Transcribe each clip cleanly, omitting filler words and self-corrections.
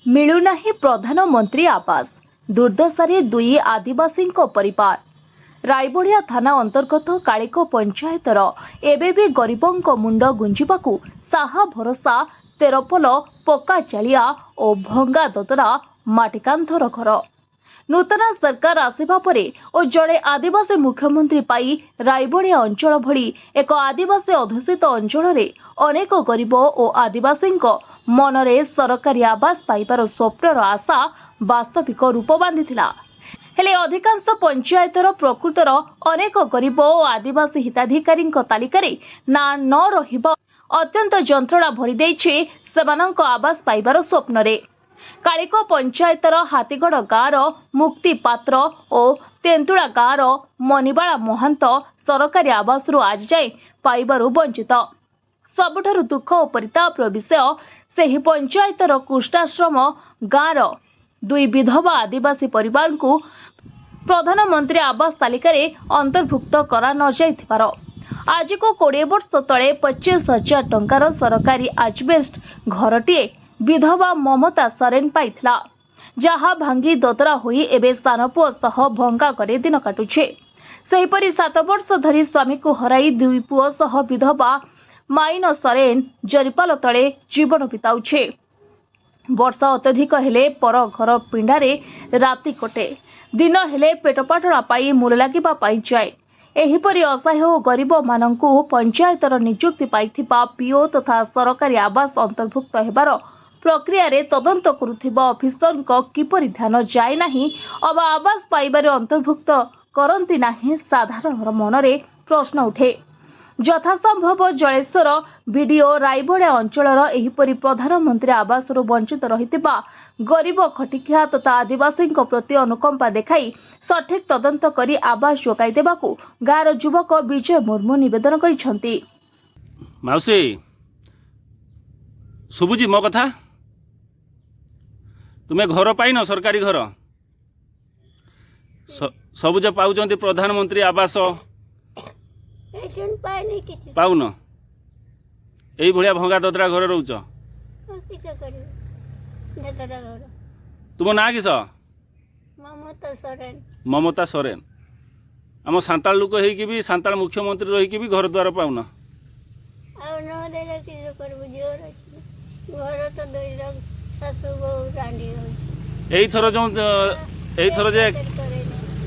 मिलुनाही प्रधानमंत्री आवास दुर्दशारे दुई आदिवासी परिवार। रायबढ़िया थाना अंतर्गत कालिको पंचायतर एबेबी गरीबों मुंड गुंजिबाकू साहा भरोसा तेरपल पक्का चालिया और भंगा दतरा माटिकांथर घर। नूतन सरकार आसिबा परे और जड़े आदिवासी मुख्यमंत्री पाई रायबढ़िया अंचल भली एक आदिवासी अधुषित अंचल रे अनेक गरीब और आदिवासी मनरे सरकारी आवास पाइबार स्वप्नर आशा वास्तविक रूप बांधिथिला। हेले अधिकांश पंचायतर प्रकृतर अनेक गरीब और आदिवासी हिताधिकारी तालिकार ना न रहिबा अत्यंत जंत्रणा भरी देइछे सेमानंक आवास पाइबार स्वप्नरे। कालिको पंचायतर हातीगढ़ गाँवर मुक्ति पात्र और तेंतुला गाँवर मनीबाला महंत सरकारी आवास आज जाए पाइबारु वंचित। सबुठारु दुख और परितापर विषय सेही पंचायतर कुष्ठाश्रम गाँवर दुई विधवा आदिवासी परिवार को प्रधानमंत्री आवास तालिकार अंतर्भुक्त करा न जाइथिबार। आज को 20 वर्ष तले 25,000 टंकार सरकारी आजबेस्ट घरटीए विधवा ममता सोरेन पाइथिला, जहा भांगी दतरा होई एबे सान पुओ सह भंगा करे दिन काटुछे। सेहीपरि 7 वर्ष धरी स्वामी को हराई दुई पुओ सह विधवा माइन सोरेन जरिपाल तले जीवन बिताउछे। वर्षा अत्यधिक हेले पर घर पिंडारे राति कटे, दिन हेले पेटपाटणा पाई मूल लागिबा पाई जाए। एहिपरि असहाय और गरीब मानंकु पंचायतर नियुक्ति पाइथिबा पीओ तथा सरकारी आवास अंतर्भुक्त हेबार प्रक्रिया रे तदंत करुथिबा ऑफिसर किपरि ध्यान जाए नाही अबा आवास पाइबारे अंतर्भुक्त करंती नाही साधारण मनरे प्रश्न उठे। यथासंभव जलेश्वर बीडीओ रायबढ़िया अंचलर एहिपरि प्रधानमंत्री आवास वंचित रहितिबा गरीब खटिखिया तथा आदिवासी प्रति अनुकंपा देखाई सठिक तदंत करी आवास जोगाई देबाकू गाँवर युवक विजय मुर्मू निवेदन करिसेंती। माउसी सुबुजी मो कथा तुम्हें घर पाइन सरकारी घर सबुज पाउचंती प्रधानमंत्री आवास पाउन एई भलिया भंगा ददरा घर रोच तुम ना किस ममता सोरेन आम सांताल लोक होइकी भी सांताल मुख्यमंत्री रही भी घर द्वार पाउन एथर जो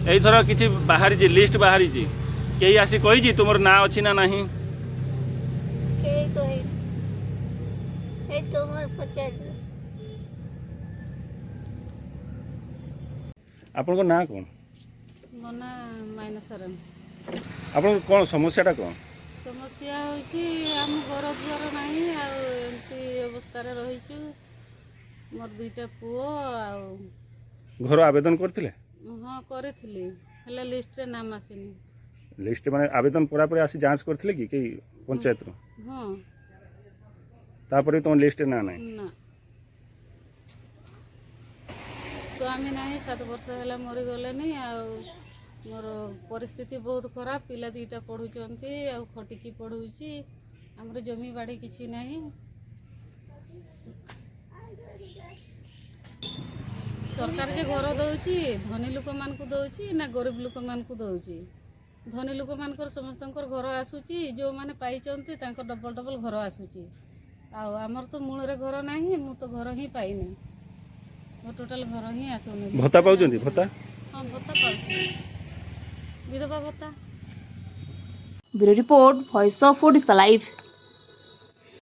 एथर किसी बाहरी लिस्ट बाहरी कई आसी कही तुम ना अच्छी ना नहीं आपन को ना कौन मना माइना सरन आपन कौन समस्याटा कौन समस्या होची हम घर द्वार नाही आ एमती अवस्था रे रहिछु मोर दुईटा पुओ आ घर आवेदन करथिले हां करथिले हला लिस्ट रे नाम आसीनी लिस्ट माने आवेदन पूरा पूरा आसी जांच करथिले कि पंचायत रो हां तापरे तो लिस्ट ना नाही ना स्वामी नाही 7 वर्ष हला मरि गलेनी आ मोर परिस्थिति बहुत खराब पिला दुईटा पढ़ुचंती आ खटिकी पढ़ुची हमर जमी बाड़ी किछि नाही सरकार जे घर दउची धनी लोक मान को दउची ना गरीब लोक मान को दउची धनी लोक मानकर समस्तंकर घर आसुची जो माने पाइचंती तांकर डबल डबल घर आसुची आ हमर तो मूल रे घर नाही मु तो घर ही पाइनी मो टोटल घर ही आसुनी भत्ता पाउचंती भत्ता हां भत्ता पाउची विधवा भत्ता। Bureau report voice of Odisha live.